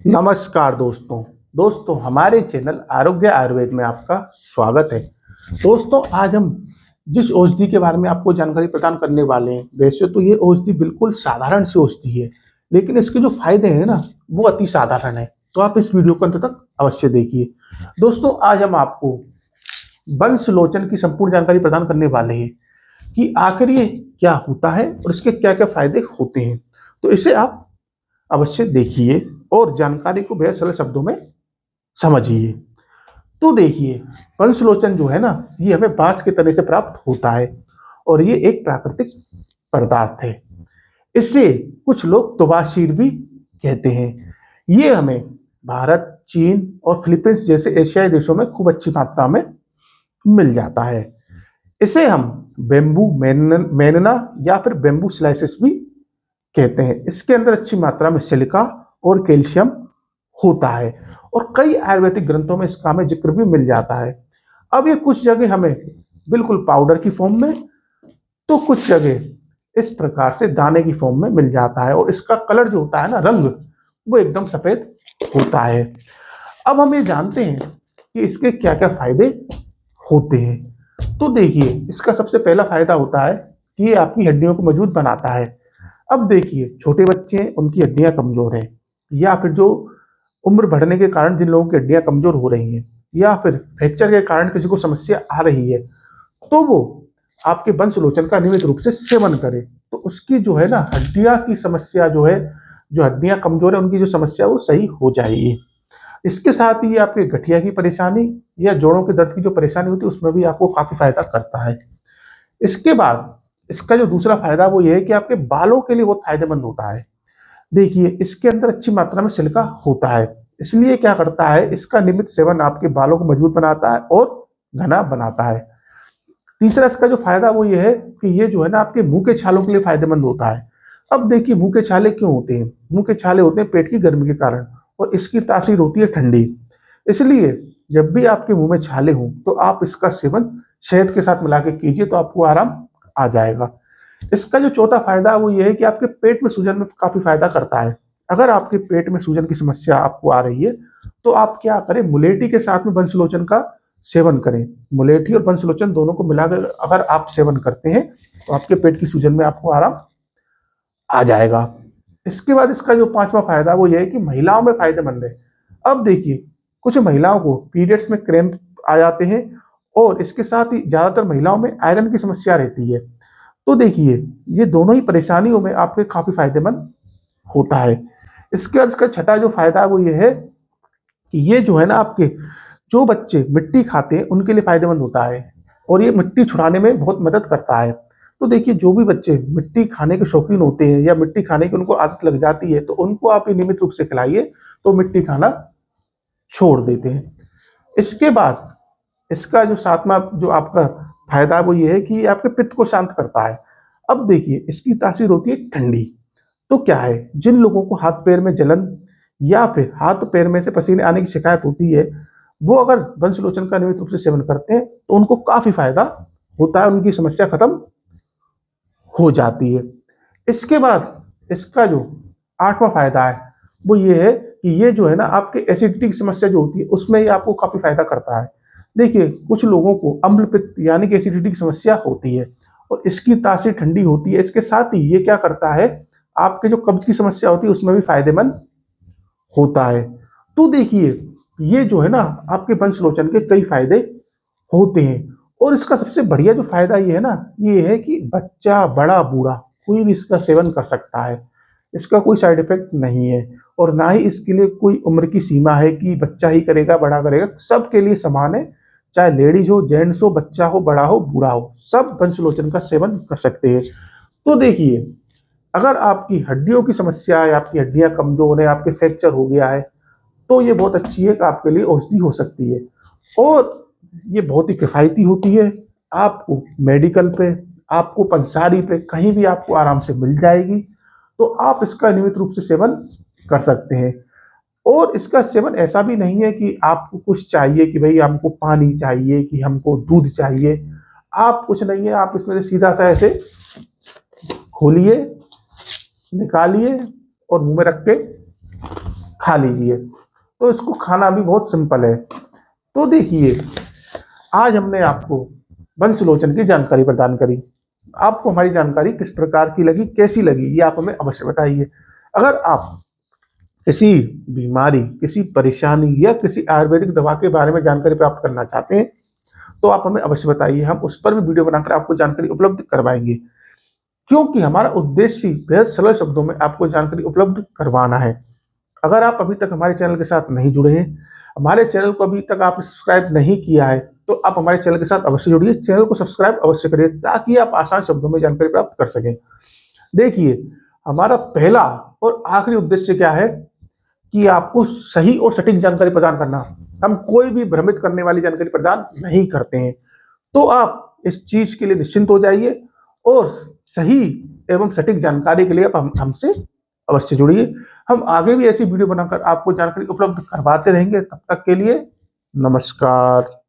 नमस्कार दोस्तों हमारे चैनल आरोग्य आयुर्वेद में आपका स्वागत है। दोस्तों आज हम जिस औषधि के बारे में आपको जानकारी प्रदान करने वाले हैं, वैसे तो ये औषधि बिल्कुल साधारण सी औषधि है, लेकिन इसके जो फायदे हैं ना वो अति साधारण है। तो आप इस वीडियो को अंत तक अवश्य देखिए। दोस्तों आज हम आपको वंशलोचन की संपूर्ण जानकारी प्रदान करने वाले हैं कि आखिर ये क्या होता है और इसके क्या क्या फायदे होते हैं। तो इसे आप अवश्य देखिए और जानकारी को बेहद सरल शब्दों में समझिए। तो देखिए, वंशलोचन जो है ना, ये हमें बांस के तने से प्राप्त होता है और ये एक प्राकृतिक पदार्थ है। इसे कुछ लोग तुबाशीर भी कहते हैं। ये हमें भारत, चीन और फिलीपींस जैसे एशियाई देशों में खूब अच्छी मात्रा में मिल जाता है। इसे हम बेम्बू मेनना या फिर बेम्बू स्लाइसिस भी कहते हैं। इसके अंदर अच्छी मात्रा में सिलिका और कैल्शियम होता है और कई आयुर्वेदिक ग्रंथों में इसका हमें जिक्र भी मिल जाता है। अब ये कुछ जगह हमें बिल्कुल पाउडर की फॉर्म में, तो कुछ जगह इस प्रकार से दाने की फॉर्म में मिल जाता है और इसका कलर जो होता है ना, रंग, वो एकदम सफेद होता है। अब हम ये जानते हैं कि इसके क्या क्या फायदे होते हैं। तो देखिए, इसका सबसे पहला फायदा होता है कि ये आपकी हड्डियों को मजबूत बनाता है। अब देखिए, छोटे बच्चे हैं, उनकी हड्डियां कमजोर हैं, या फिर जो उम्र बढ़ने के कारण जिन लोगों की हड्डियां कमजोर हो रही हैं, या फिर फ्रैक्चर के कारण किसी को समस्या आ रही है, तो वो आपके वंशलोचन का नियमित रूप से सेवन करे तो उसकी जो है ना हड्डियां की समस्या जो है, जो हड्डियां कमजोर है उनकी जो समस्या वो सही हो जाएगी। इसके साथ ही आपके गठिया की परेशानी या जोड़ों के दर्द की जो परेशानी होती है उसमें भी आपको काफी फायदा करता है। इसके बाद इसका जो दूसरा फायदा वो ये है कि आपके बालों के लिए बहुत फायदेमंद होता है। देखिए, इसके अंदर अच्छी मात्रा में सिलिका होता है, इसलिए क्या करता है, इसका नियमित सेवन आपके बालों को मजबूत बनाता है और घना बनाता है। तीसरा इसका जो फायदा वो ये है कि ये जो है ना आपके मुंह के छालों के लिए फायदेमंद होता है। अब देखिए, मुंह के छाले क्यों होते हैं? मुंह के छाले होते हैं पेट की गर्मी के कारण और इसकी तासीर होती है ठंडी। इसलिए जब भी आपके मुंह में छाले हों तो आप इसका सेवन शहद के साथ मिला के कीजिए तो आपको आराम आ जाएगा। इसका जो चौथा फायदा वो ये है कि आपके पेट में सूजन में काफी फायदा करता है। अगर आपके पेट में सूजन की समस्या आपको आ रही है तो आप क्या करें, मुलेठी के साथ में वंशलोचन का सेवन करें। मुलेठी और वंशलोचन दोनों को मिलाकर अगर आप सेवन करते हैं तो आपके पेट की सूजन में आपको आराम आ जाएगा। इसके बाद इसका जो पांचवा फायदा वो ये है कि महिलाओं में फायदेमंद है। अब देखिए, कुछ महिलाओं को पीरियड्स में क्रैम्प आ जाते हैं और इसके साथ ही ज्यादातर महिलाओं में आयरन की समस्या रहती है। तो देखिए, ये दोनों ही परेशानियों में आपके काफी फायदेमंद होता है। इसके बाद इसका छठा जो फायदा है वो ये है कि ये जो है ना आपके जो बच्चे मिट्टी खाते हैं उनके लिए फायदेमंद होता है और ये मिट्टी छुड़ाने में बहुत मदद करता है। तो देखिए, जो भी बच्चे मिट्टी खाने के शौकीन होते हैं या मिट्टी खाने की उनको आदत लग जाती है तो उनको आप ये नियमित रूप से खिलाइए तो मिट्टी खाना छोड़ देते हैं। इसके बाद इसका जो सातवां जो आपका फायदा है वो ये है कि ये आपके पित्त को शांत करता है। अब देखिए, इसकी तासीर होती है ठंडी। तो क्या है, जिन लोगों को हाथ पैर में जलन या फिर हाथ पैर में से पसीने आने की शिकायत होती है, वो अगर वंशलोचन का नियमित रूप से सेवन करते हैं तो उनको काफी फायदा होता है, उनकी समस्या खत्म हो जाती है। इसके बाद इसका जो आठवां फायदा है वो ये है कि ये जो है ना आपके एसिडिटी की समस्या जो होती है उसमें ये आपको काफी फायदा करता है। देखिए, कुछ लोगों को अम्ल पित्त यानी कि एसिडिटी की समस्या होती है और इसकी तासीर ठंडी होती है। इसके साथ ही ये क्या करता है, आपके जो कब्ज की समस्या होती है उसमें भी फायदेमंद होता है। तो देखिए, ये जो है ना आपके वंशलोचन के कई फायदे होते हैं और इसका सबसे बढ़िया जो फायदा ये है ना, ये है कि बच्चा बड़ा बूढ़ा कोई भी इसका सेवन कर सकता है। इसका कोई साइड इफेक्ट नहीं है और ना ही इसके लिए कोई उम्र की सीमा है कि बच्चा ही करेगा बड़ा करेगा, सबके लिए समान है। चाहे लेडीज हो, जेंट्स हो, बच्चा हो, बड़ा हो, बूढ़ा हो, सब वंशलोचन का सेवन कर सकते हैं। तो देखिए, अगर आपकी हड्डियों की समस्या है, आपकी हड्डियां कमजोर है, आपके फ्रैक्चर हो गया है, तो ये बहुत अच्छी है कि आपके लिए औषधि हो सकती है और ये बहुत ही किफायती होती है। आपको मेडिकल पे, आपको पंसारी पे, कहीं भी आपको आराम से मिल जाएगी। तो आप इसका नियमित रूप से सेवन कर सकते हैं और इसका सेवन ऐसा भी नहीं है कि आपको कुछ चाहिए कि भाई हमको पानी चाहिए कि हमको दूध चाहिए। आप कुछ नहीं है, आप इसमें से सीधा सा ऐसे खोलिए, निकालिए और मुंह में रख के खा लीजिए। तो इसको खाना भी बहुत सिंपल है। तो देखिए, आज हमने आपको वंशलोचन की जानकारी प्रदान करी। आपको हमारी जानकारी किस प्रकार की लगी, कैसी लगी, ये आप हमें अवश्य बताइए। अगर आप किसी बीमारी, किसी परेशानी या किसी आयुर्वेदिक दवा के बारे में जानकारी प्राप्त करना चाहते हैं तो आप हमें अवश्य बताइए। हम उस पर भी वीडियो बनाकर आपको जानकारी उपलब्ध करवाएंगे, क्योंकि हमारा उद्देश्य ही बेहद सरल शब्दों में आपको जानकारी उपलब्ध करवाना है। अगर आप अभी तक हमारे चैनल के साथ नहीं जुड़े हैं, हमारे चैनल को अभी तक आप सब्सक्राइब नहीं किया है, तो आप हमारे चैनल के साथ अवश्य जुड़िए। चैनल को सब्सक्राइब अवश्य करिए ताकि आप आसान शब्दों में जानकारी प्राप्त कर सकें। देखिए, हमारा पहला और आखिरी उद्देश्य क्या है कि आपको सही और सटीक जानकारी प्रदान करना। हम कोई भी भ्रमित करने वाली जानकारी प्रदान नहीं करते हैं। तो आप इस चीज के लिए निश्चिंत हो जाइए और सही एवं सटीक जानकारी के लिए आप हमसे अवश्य जुड़िए। हम आगे भी ऐसी वीडियो बनाकर आपको जानकारी उपलब्ध करवाते रहेंगे। तब तक के लिए नमस्कार।